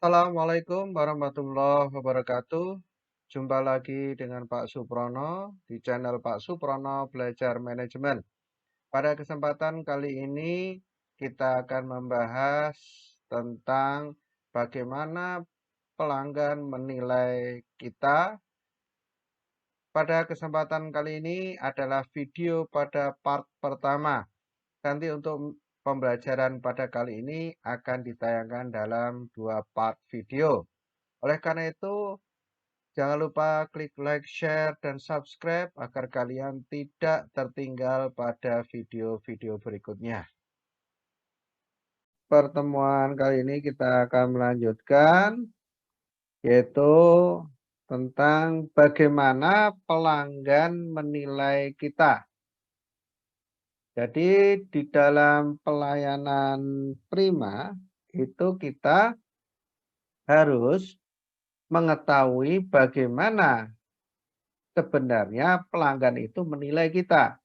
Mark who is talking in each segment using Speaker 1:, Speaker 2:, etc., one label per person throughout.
Speaker 1: Assalamualaikum warahmatullahi wabarakatuh. Jumpa lagi dengan Pak Suprono di channel Pak Suprono Belajar Manajemen. Pada kesempatan kali ini kita akan membahas tentang bagaimana pelanggan menilai kita. Pada kesempatan kali ini adalah video pada part pertama. Nanti untuk pembelajaran pada kali ini akan ditayangkan dalam 2 part video. Oleh karena itu, jangan lupa klik like, share, dan subscribe agar kalian tidak tertinggal pada video-video berikutnya. Pertemuan kali ini kita akan melanjutkan, yaitu tentang bagaimana pelanggan menilai kita. Jadi di dalam pelayanan prima itu kita harus mengetahui bagaimana sebenarnya pelanggan itu menilai kita.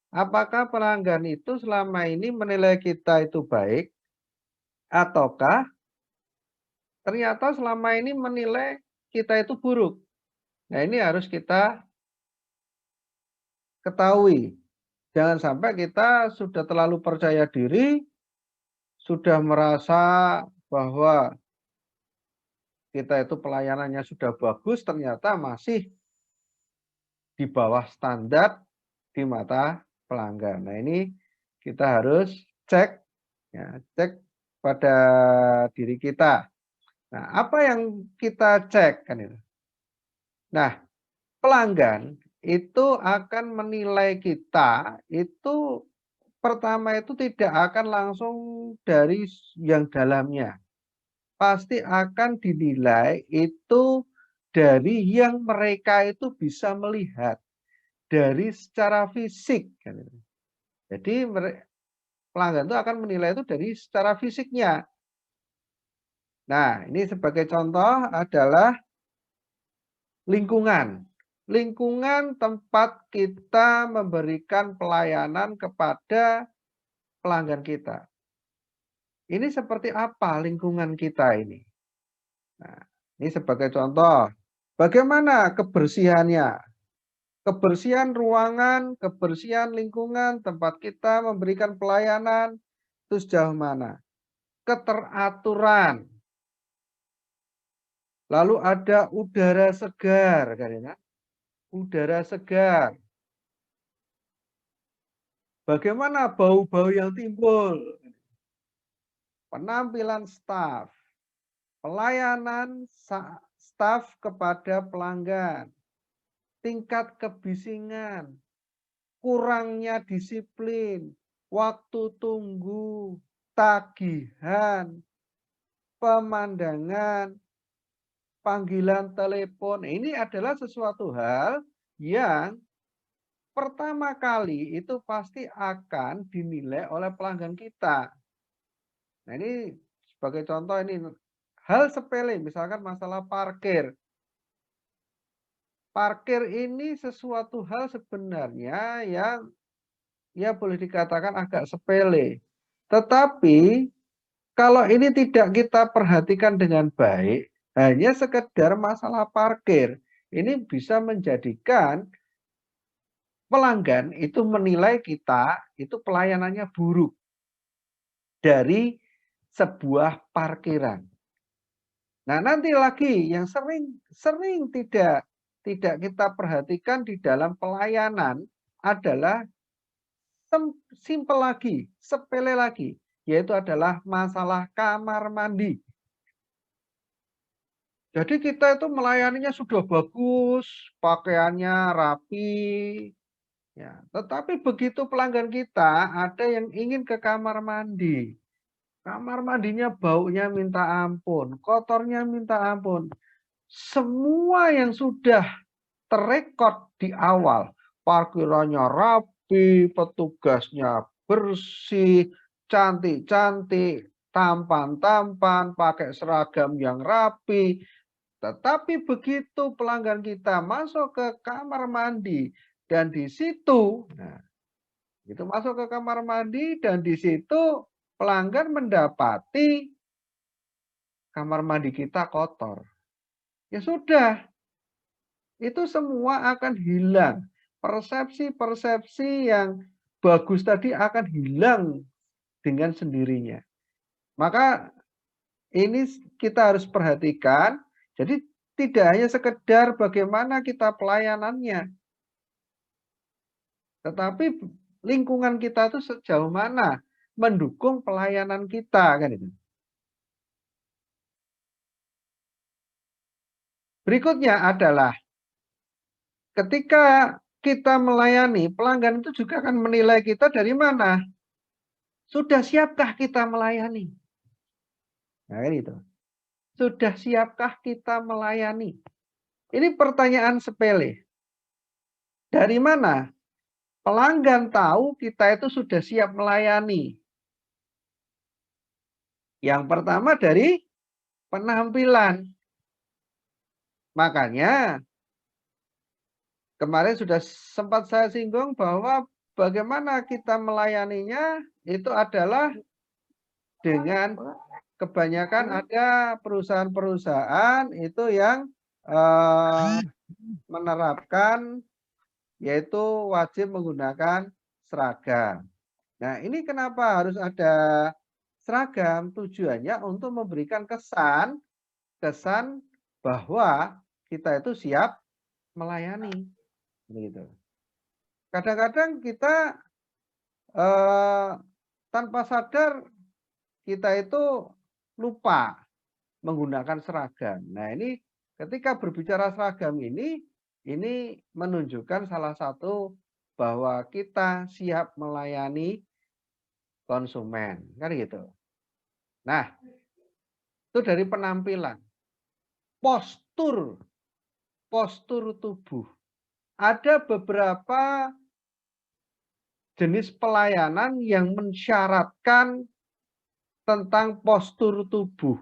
Speaker 1: Apakah pelanggan itu selama ini menilai kita itu baik, ataukah ternyata selama ini menilai kita itu buruk? Nah, ini harus kita ketahui. Jangan sampai kita sudah terlalu percaya diri, sudah merasa bahwa kita itu pelayanannya sudah bagus, ternyata masih di bawah standar di mata pelanggan. Nah, ini kita harus cek, ya, cek pada diri kita. Nah, apa yang kita cek kan itu? Nah, pelanggan itu akan menilai kita itu pertama itu tidak akan langsung dari yang dalamnya. Pasti akan dinilai itu dari yang mereka itu bisa melihat dari secara fisik kan itu. Jadi pelanggan itu akan menilai itu dari secara fisiknya. Nah, ini sebagai contoh adalah lingkungan. Lingkungan tempat kita memberikan pelayanan kepada pelanggan kita. Ini seperti apa lingkungan kita ini? Nah, ini sebagai contoh. Bagaimana kebersihannya? Kebersihan ruangan, kebersihan lingkungan tempat kita memberikan pelayanan itu sejauh mana? Keteraturan. Lalu ada udara segar, kan ya? Udara segar. Bagaimana bau-bau yang timbul? Penampilan staf, pelayanan staf kepada pelanggan, tingkat kebisingan, kurangnya disiplin, waktu tunggu, tagihan, pemandangan, panggilan telepon. Ini adalah sesuatu hal yang pertama kali itu pasti akan dinilai oleh pelanggan kita. Nah, ini sebagai contoh ini hal sepele, misalkan masalah parkir. Parkir ini sesuatu hal sebenarnya yang ya boleh dikatakan agak sepele. Tetapi kalau ini tidak kita perhatikan dengan baik, hanya sekedar masalah parkir, ini bisa menjadikan pelanggan itu menilai kita itu pelayanannya buruk dari sebuah parkiran. Nah, nanti lagi yang sering tidak kita perhatikan di dalam pelayanan adalah simpel lagi, sepele lagi, yaitu adalah masalah kamar mandi. Jadi kita itu melayaninya sudah bagus, pakaiannya rapi, ya. Tetapi begitu pelanggan kita ada yang ingin ke kamar mandi, kamar mandinya baunya minta ampun, kotornya minta ampun. Semua yang sudah terekod di awal, parkirannya rapi, petugasnya bersih, cantik-cantik, tampan-tampan, pakai seragam yang rapi. Tetapi begitu pelanggan kita masuk ke kamar mandi dan di situ, nah, itu masuk ke kamar mandi dan di situ pelanggan mendapati kamar mandi kita kotor. Ya sudah, itu semua akan hilang. Persepsi-persepsi yang bagus tadi akan hilang dengan sendirinya. Maka ini kita harus perhatikan. Jadi tidak hanya sekedar bagaimana kita pelayanannya, tetapi lingkungan kita itu sejauh mana mendukung pelayanan kita kan itu. Berikutnya adalah ketika kita melayani, pelanggan itu juga akan menilai kita dari mana. Sudah siapkah kita melayani? Nah, itu. Sudah siapkah kita melayani? Ini pertanyaan sepele. Dari mana pelanggan tahu kita itu sudah siap melayani? Yang pertama dari penampilan. Makanya kemarin sudah sempat saya singgung bahwa bagaimana kita melayaninya itu adalah dengan kebanyakan ada perusahaan-perusahaan itu yang menerapkan yaitu wajib menggunakan seragam. Nah, ini kenapa harus ada seragam? Tujuannya untuk memberikan kesan bahwa kita itu siap melayani. Begitu. Kadang-kadang kita tanpa sadar kita itu lupa menggunakan seragam. Nah, ini ketika berbicara seragam ini menunjukkan salah satu bahwa kita siap melayani konsumen, kan gitu. Nah, itu dari penampilan. Postur tubuh. Ada beberapa jenis pelayanan yang mensyaratkan tentang postur tubuh.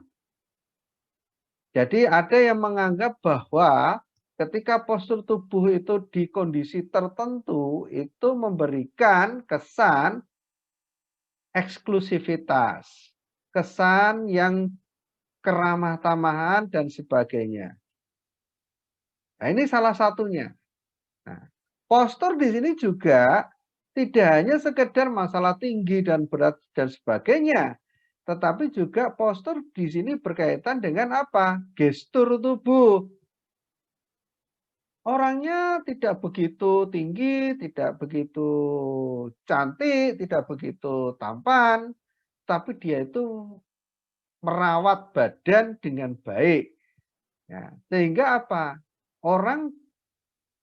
Speaker 1: Jadi ada yang menganggap bahwa ketika postur tubuh itu di kondisi tertentu itu memberikan kesan eksklusivitas, kesan yang keramah tamahan dan sebagainya. Nah, ini salah satunya. Nah, postur di sini juga tidak hanya sekedar masalah tinggi dan berat dan sebagainya, tetapi juga postur di sini berkaitan dengan apa? Gestur tubuh. Orangnya tidak begitu tinggi, tidak begitu cantik, tidak begitu tampan, tapi dia itu merawat badan dengan baik. Ya, sehingga apa? Orang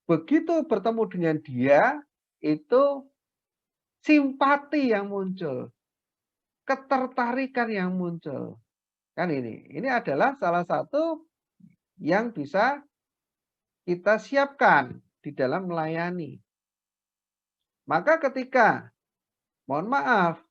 Speaker 1: begitu bertemu dengan dia, itu simpati yang muncul, ketertarikan yang muncul. Kan ini adalah salah satu yang bisa kita siapkan di dalam melayani. Maka ketika, mohon maaf,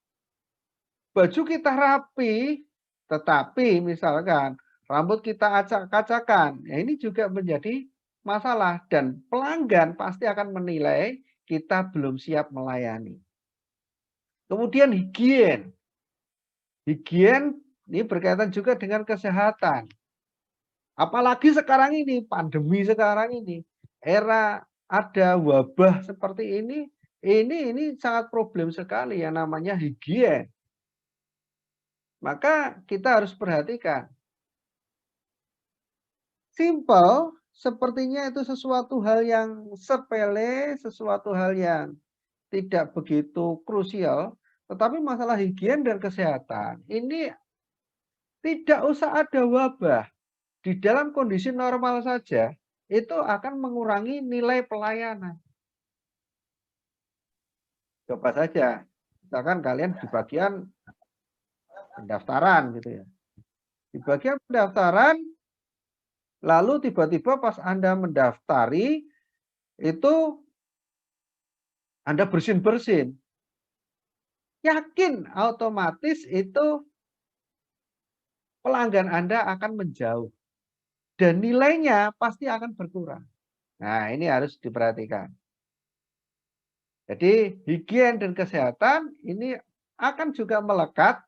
Speaker 1: baju kita rapi, tetapi misalkan rambut kita acak-acakan, ya ini juga menjadi masalah dan pelanggan pasti akan menilai kita belum siap melayani. Kemudian higien. Higien ini berkaitan juga dengan kesehatan. Apalagi sekarang ini, pandemi sekarang ini, era ada wabah seperti ini sangat problem sekali yang namanya higien. Maka kita harus perhatikan. Simple, sepertinya itu sesuatu hal yang sepele, sesuatu hal yang tidak begitu krusial, tetapi masalah higien dan kesehatan ini tidak usah ada wabah. Di dalam kondisi normal saja, itu akan mengurangi nilai pelayanan. Coba saja, misalkan kalian di bagian pendaftaran gitu ya. Di bagian pendaftaran, lalu tiba-tiba pas Anda mendaftari, itu Anda bersin-bersin. Yakin otomatis itu pelanggan Anda akan menjauh. Dan nilainya pasti akan berkurang. Nah, ini harus diperhatikan. Jadi, higien dan kesehatan ini akan juga melekat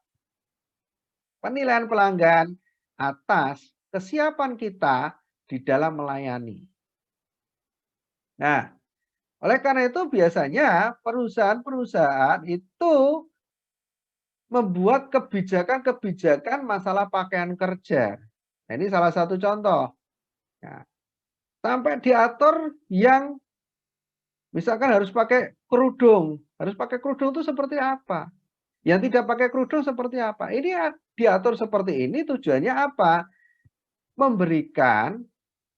Speaker 1: penilaian pelanggan atas kesiapan kita di dalam melayani. Nah, oleh karena itu biasanya perusahaan-perusahaan itu membuat kebijakan-kebijakan masalah pakaian kerja. Nah, ini salah satu contoh. Nah, sampai diatur yang misalkan harus pakai kerudung. Harus pakai kerudung itu seperti apa? Yang tidak pakai kerudung seperti apa? Ini diatur seperti ini tujuannya apa? Memberikan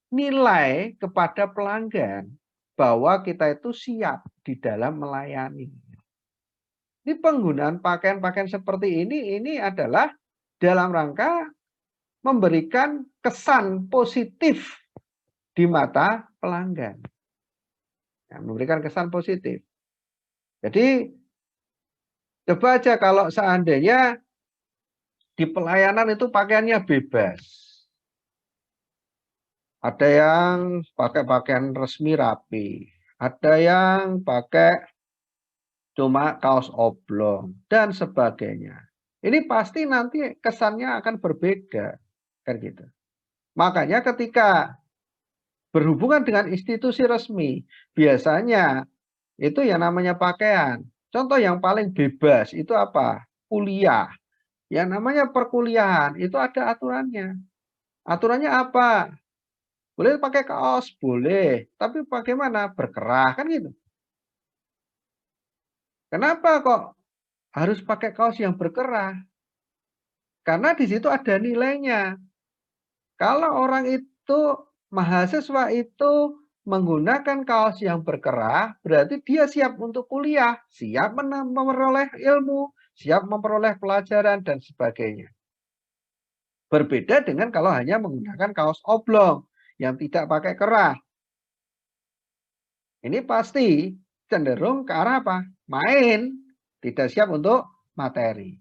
Speaker 1: nilai kepada pelanggan bahwa kita itu siap di dalam melayani. Ini penggunaan pakaian-pakaian seperti ini adalah dalam rangka memberikan kesan positif di mata pelanggan. Ya, memberikan kesan positif. Jadi coba aja kalau seandainya di pelayanan itu pakaiannya bebas. Ada yang pakai pakaian resmi rapi, ada yang pakai cuma kaos oblong dan sebagainya. Ini pasti nanti kesannya akan berbeda, kan gitu. Makanya ketika berhubungan dengan institusi resmi, biasanya itu yang namanya pakaian. Contoh yang paling bebas itu apa? Kuliah. Yang namanya perkuliahan itu ada aturannya. Aturannya apa? Boleh pakai kaos, boleh. Tapi bagaimana? Berkerah, kan gitu. Kenapa kok harus pakai kaos yang berkerah? Karena di situ ada nilainya. Kalau orang itu, mahasiswa itu menggunakan kaos yang berkerah, berarti dia siap untuk kuliah, siap memperoleh ilmu, siap memperoleh pelajaran, dan sebagainya. Berbeda dengan kalau hanya menggunakan kaos oblong yang tidak pakai kerah. Ini pasti cenderung ke arah apa? Main, tidak siap untuk materi.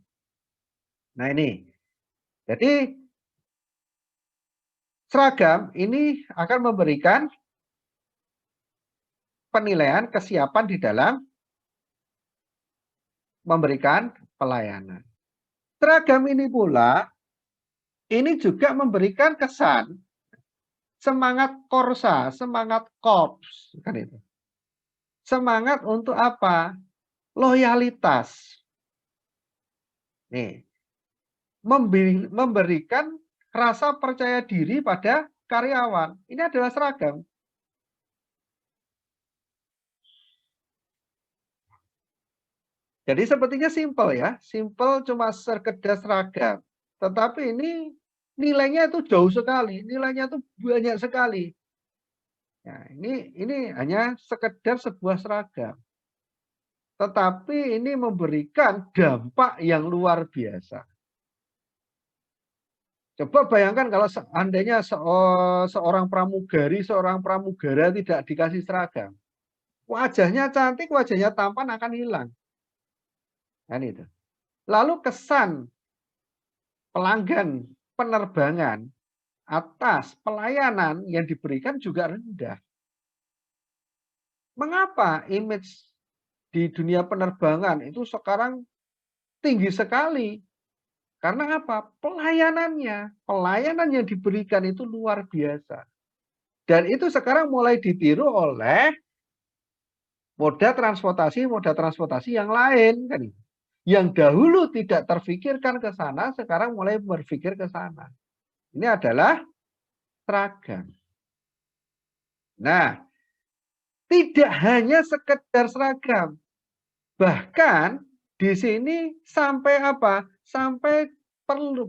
Speaker 1: Nah ini, jadi seragam ini akan memberikan penilaian kesiapan di dalam memberikan pelayanan. Seragam ini pula, ini juga memberikan kesan semangat korsa, semangat korps, kan itu. Semangat untuk apa? Loyalitas. Nih, memberikan rasa percaya diri pada karyawan. Ini adalah seragam. Jadi sepertinya simpel ya, simpel cuma sekedar seragam. Tetapi ini nilainya itu jauh sekali, nilainya itu banyak sekali. Nah, ini hanya sekedar sebuah seragam. Tetapi ini memberikan dampak yang luar biasa. Coba bayangkan kalau seandainya seorang pramugari, seorang pramugara tidak dikasih seragam. Wajahnya cantik, wajahnya tampan akan hilang. Kan itu. Lalu kesan pelanggan penerbangan atas pelayanan yang diberikan juga rendah. Mengapa image di dunia penerbangan itu sekarang tinggi sekali? Karena apa? Pelayanan yang diberikan itu luar biasa. Dan itu sekarang mulai ditiru oleh moda transportasi yang lain kan. Yang dahulu tidak terfikirkan ke sana, sekarang mulai berpikir ke sana. Ini adalah seragam. Nah, tidak hanya sekedar seragam. Bahkan di sini sampai apa? Sampai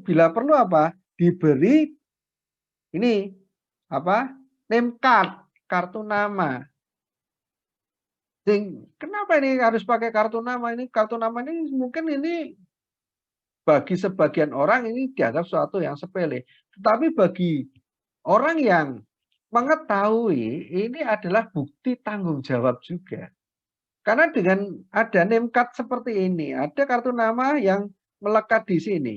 Speaker 1: bila perlu apa? Diberi ini apa? Name card, kartu nama. Kenapa ini harus pakai kartu nama? Ini kartu nama ini mungkin ini bagi sebagian orang ini dianggap sesuatu yang sepele. Tetapi bagi orang yang mengetahui ini adalah bukti tanggung jawab juga. Karena dengan ada name card seperti ini, ada kartu nama yang melekat di sini.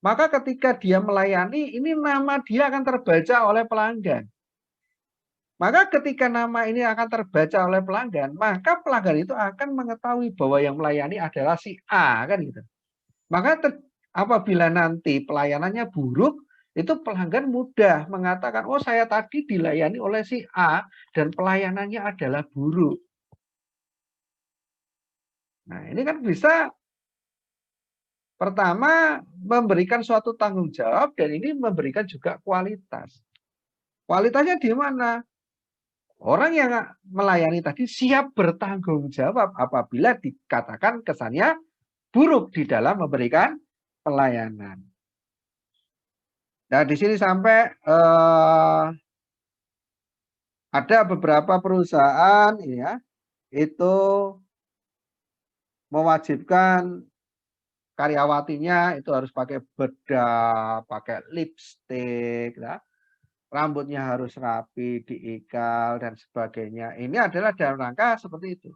Speaker 1: Maka ketika dia melayani, ini nama dia akan terbaca oleh pelanggan. Maka ketika nama ini akan terbaca oleh pelanggan, maka pelanggan itu akan mengetahui bahwa yang melayani adalah si A, kan gitu. Maka apabila nanti pelayanannya buruk, itu pelanggan mudah mengatakan, oh saya tadi dilayani oleh si A dan pelayanannya adalah buruk. Nah ini kan bisa pertama memberikan suatu tanggung jawab dan ini memberikan juga kualitas. Kualitasnya di mana? Orang yang melayani tadi siap bertanggung jawab apabila dikatakan kesannya buruk di dalam memberikan pelayanan. Nah, di sini sampai ada beberapa perusahaan ya, itu mewajibkan karyawatinya itu harus pakai bedak, pakai lipstik, ya. Rambutnya harus rapi, diikal, dan sebagainya. Ini adalah dalam rangka seperti itu.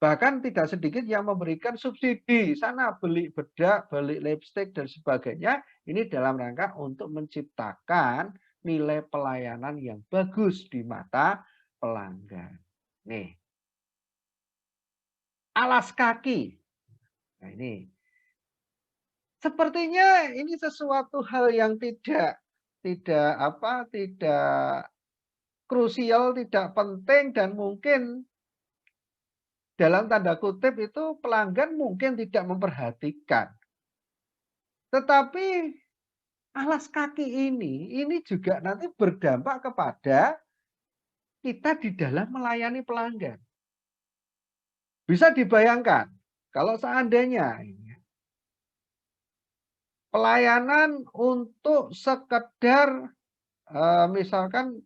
Speaker 1: Bahkan tidak sedikit yang memberikan subsidi. Sana beli bedak, beli lipstik, dan sebagainya. Ini dalam rangka untuk menciptakan nilai pelayanan yang bagus di mata pelanggan. Nih. Alas kaki. Nah ini. Sepertinya ini sesuatu hal yang tidak krusial, tidak penting, dan mungkin dalam tanda kutip itu pelanggan mungkin tidak memperhatikan. Tetapi alas kaki ini juga nanti berdampak kepada kita di dalam melayani pelanggan. Bisa dibayangkan kalau seandainya pelayanan untuk sekedar misalkan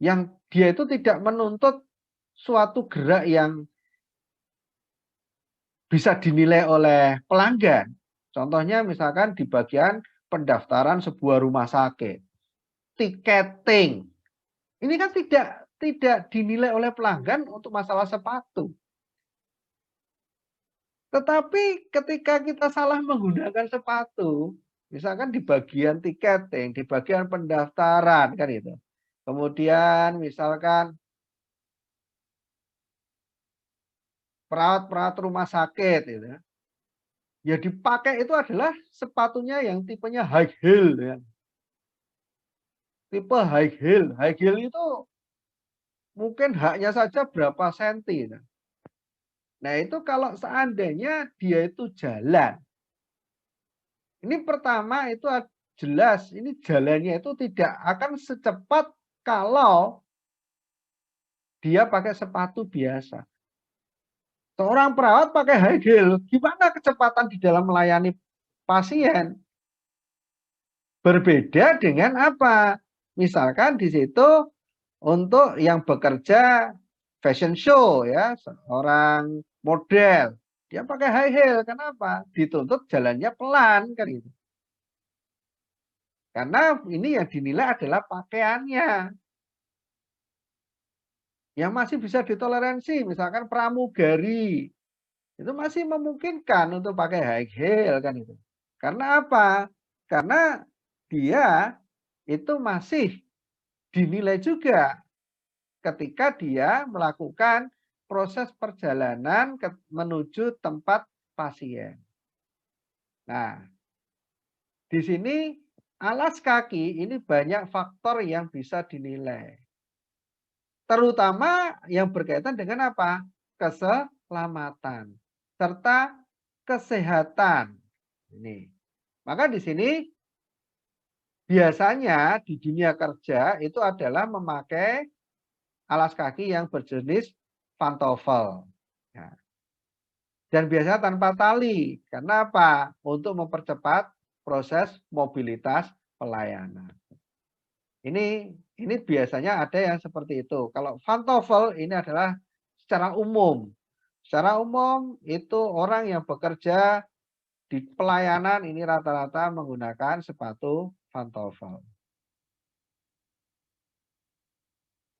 Speaker 1: yang dia itu tidak menuntut suatu gerak yang bisa dinilai oleh pelanggan. Contohnya misalkan di bagian pendaftaran sebuah rumah sakit, tiketing. Ini kan tidak dinilai oleh pelanggan untuk masalah sepatu. Tetapi ketika kita salah menggunakan sepatu, misalkan di bagian tiketing, di bagian pendaftaran kan itu. Kemudian misalkan perawat-perawat rumah sakit itu. Ya dipakai itu adalah sepatunya yang tipenya high heel ya. Tipe high heel. High heel itu mungkin haknya saja berapa senti. Nah itu kalau seandainya dia itu jalan. Ini pertama itu jelas, ini jalannya itu tidak akan secepat kalau dia pakai sepatu biasa. Seorang perawat pakai high heel, gimana kecepatan di dalam melayani pasien? Berbeda dengan apa? Misalkan di situ untuk yang bekerja fashion show ya, seorang model, dia pakai high heel. Kenapa? Dituntut jalannya pelan kan itu. Karena ini yang dinilai adalah pakaiannya. Yang masih bisa ditoleransi, misalkan pramugari, itu masih memungkinkan untuk pakai high heel kan itu. Karena apa? Karena dia itu masih dinilai juga ketika dia melakukan proses perjalanan menuju tempat pasien. Nah, di sini alas kaki ini banyak faktor yang bisa dinilai. Terutama yang berkaitan dengan apa? Keselamatan serta kesehatan. Ini. Maka di sini biasanya di dunia kerja itu adalah memakai alas kaki yang berjenis pantofel. Ya. Dan biasanya tanpa tali. Karena apa? Untuk mempercepat proses mobilitas pelayanan. Ini biasanya ada yang seperti itu. Kalau pantofel ini adalah secara umum. Secara umum itu orang yang bekerja di pelayanan ini rata-rata menggunakan sepatu pantofel.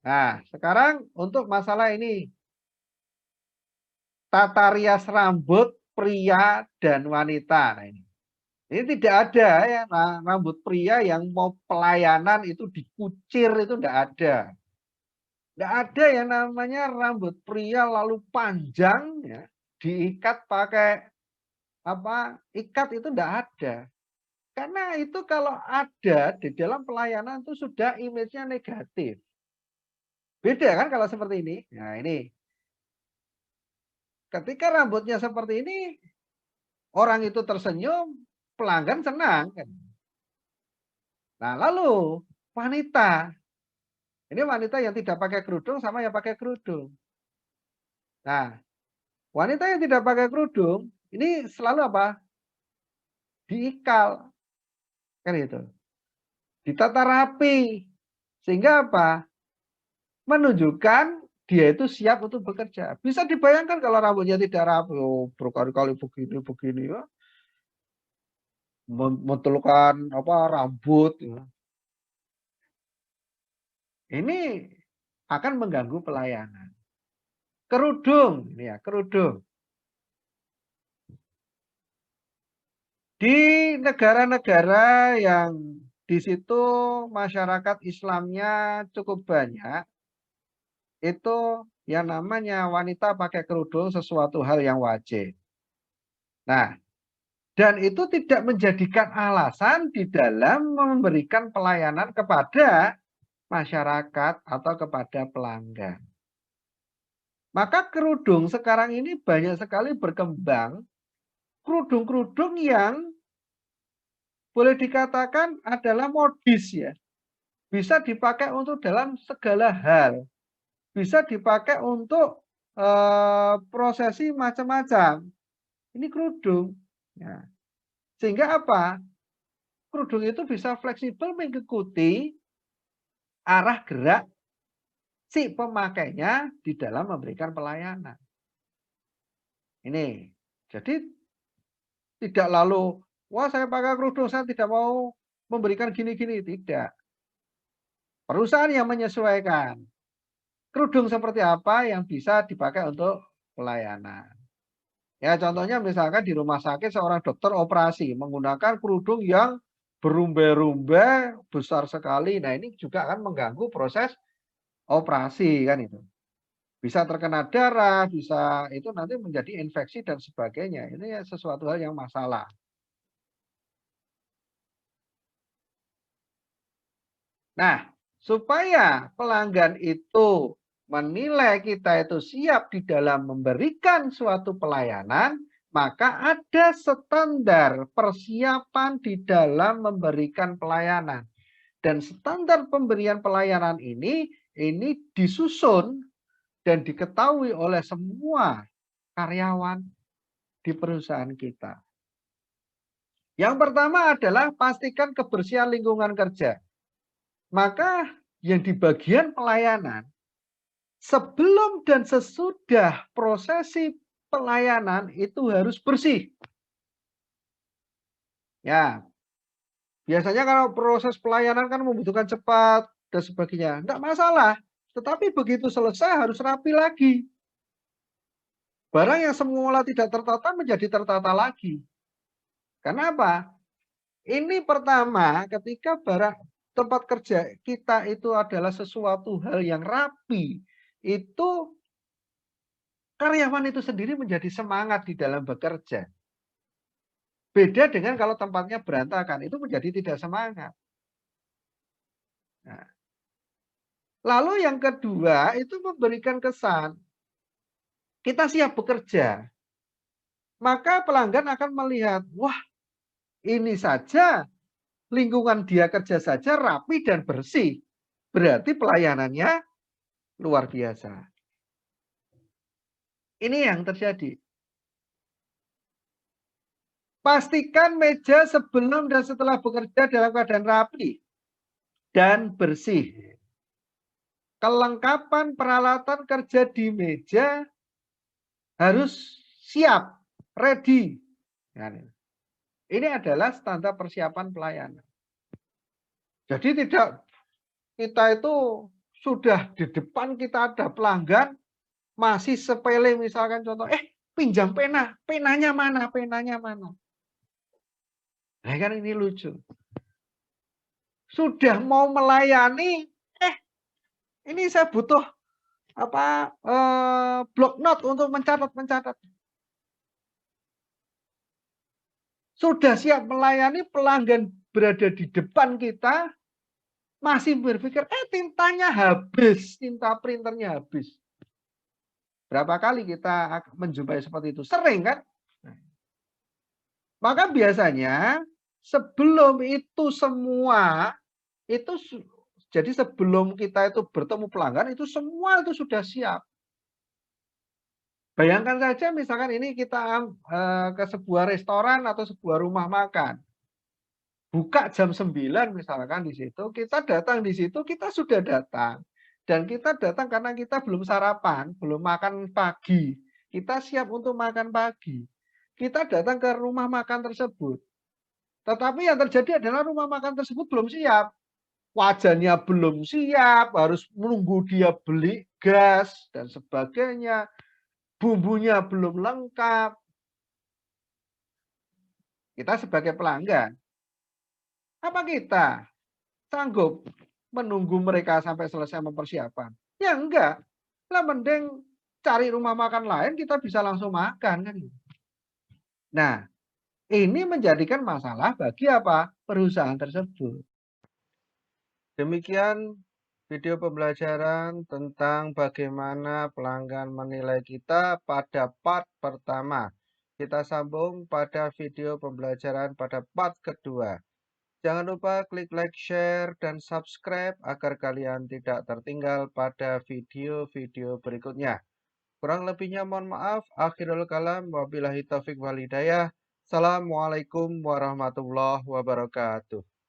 Speaker 1: Nah, sekarang untuk masalah ini. Tata rias rambut pria dan wanita. Nah, ini tidak ada ya rambut pria yang mau pelayanan itu dikucir, itu tidak ada. Tidak ada yang namanya rambut pria lalu panjang ya, diikat pakai apa? Ikat itu tidak ada. Karena itu kalau ada di dalam pelayanan itu sudah image-nya negatif. Beda kan kalau seperti ini. Nah ini, ketika rambutnya seperti ini, orang itu tersenyum, pelanggan senang kan. Nah lalu wanita, ini wanita yang tidak pakai kerudung sama yang pakai kerudung. Nah, wanita yang tidak pakai kerudung, ini selalu apa? Diikal, kan itu. Ditata rapi. Sehingga apa? Menunjukkan dia itu siap untuk bekerja. Bisa dibayangkan kalau rambutnya tidak rapi, oh, berkali-kali begini, ya. Mentulkan apa rambut, ya. Ini akan mengganggu pelayanan. Kerudung, ini ya, kerudung. Di negara-negara yang di situ masyarakat Islamnya cukup banyak, itu yang namanya wanita pakai kerudung sesuatu hal yang wajib. Nah, dan itu tidak menjadikan alasan di dalam memberikan pelayanan kepada masyarakat atau kepada pelanggan. Maka kerudung sekarang ini banyak sekali berkembang, kerudung-kerudung yang boleh dikatakan adalah modis ya. Bisa dipakai untuk dalam segala hal. Bisa dipakai untuk prosesi macam-macam. Ini kerudung. Ya. Sehingga apa? Kerudung itu bisa fleksibel mengikuti arah gerak si pemakainya di dalam memberikan pelayanan. Ini. Jadi tidak lalu, wah saya pakai kerudung, saya tidak mau memberikan gini-gini. Tidak. Perusahaan yang menyesuaikan. Kerudung seperti apa yang bisa dipakai untuk pelayanan. Ya contohnya misalkan di rumah sakit seorang dokter operasi menggunakan kerudung yang berumbai-rumbai besar sekali. Nah ini juga akan mengganggu proses operasi kan itu. Bisa terkena darah, bisa itu nanti menjadi infeksi dan sebagainya. Ini sesuatu hal yang masalah. Nah, supaya pelanggan itu menilai kita itu siap di dalam memberikan suatu pelayanan, maka ada standar persiapan di dalam memberikan pelayanan. Dan standar pemberian pelayanan ini disusun dan diketahui oleh semua karyawan di perusahaan kita. Yang pertama adalah pastikan kebersihan lingkungan kerja. Maka yang di bagian pelayanan, sebelum dan sesudah prosesi pelayanan itu harus bersih. Ya, biasanya kalau proses pelayanan kan membutuhkan cepat dan sebagainya. Enggak masalah. Tetapi begitu selesai harus rapi lagi. Barang yang semula tidak tertata menjadi tertata lagi. Kenapa? Ini pertama ketika barang tempat kerja kita itu adalah sesuatu hal yang rapi, itu karyawan itu sendiri menjadi semangat di dalam bekerja. Beda dengan kalau tempatnya berantakan, itu menjadi tidak semangat. Nah, lalu yang kedua itu memberikan kesan kita siap bekerja. Maka pelanggan akan melihat, wah ini saja lingkungan dia kerja saja rapi dan bersih. Berarti pelayanannya luar biasa. Ini yang terjadi. Pastikan meja sebelum dan setelah bekerja dalam keadaan rapi dan bersih. Kelengkapan peralatan kerja di meja harus siap, ready. Ini adalah standar persiapan pelayanan. Jadi tidak kita itu sudah di depan kita ada pelanggan masih sepele misalkan contoh, pinjam pena, penanya mana, penanya mana. Nah kan ini lucu. Sudah mau melayani, ini saya butuh apa block note untuk mencatat. Sudah siap melayani, pelanggan berada di depan kita, masih berpikir, tintanya habis, tinta printernya habis. Berapa kali kita menjumpai seperti itu? Sering kan? Maka biasanya sebelum itu semua, itu jadi sebelum kita itu bertemu pelanggan, itu semua itu sudah siap. Bayangkan saja misalkan ini kita ke sebuah restoran atau sebuah rumah makan. Buka jam 9 misalkan di situ, kita datang di situ, kita sudah datang. Dan kita datang karena kita belum sarapan, belum makan pagi. Kita siap untuk makan pagi. Kita datang ke rumah makan tersebut. Tetapi yang terjadi adalah rumah makan tersebut belum siap. Wajannya belum siap, harus menunggu dia beli gas dan sebagainya. Bumbunya belum lengkap. Kita sebagai pelanggan, apa kita sanggup menunggu mereka sampai selesai mempersiapkan? Ya enggak. Lah mending cari rumah makan lain, kita bisa langsung makan kan. Nah, ini menjadikan masalah bagi apa? Perusahaan tersebut. Demikian video pembelajaran tentang bagaimana pelanggan menilai kita pada part pertama. Kita sambung pada video pembelajaran pada part kedua. Jangan lupa klik like, share, dan subscribe agar kalian tidak tertinggal pada video-video berikutnya. Kurang lebihnya mohon maaf. Akhirul kalam, wabillahi taufik wal hidayah. Assalamualaikum warahmatullahi wabarakatuh.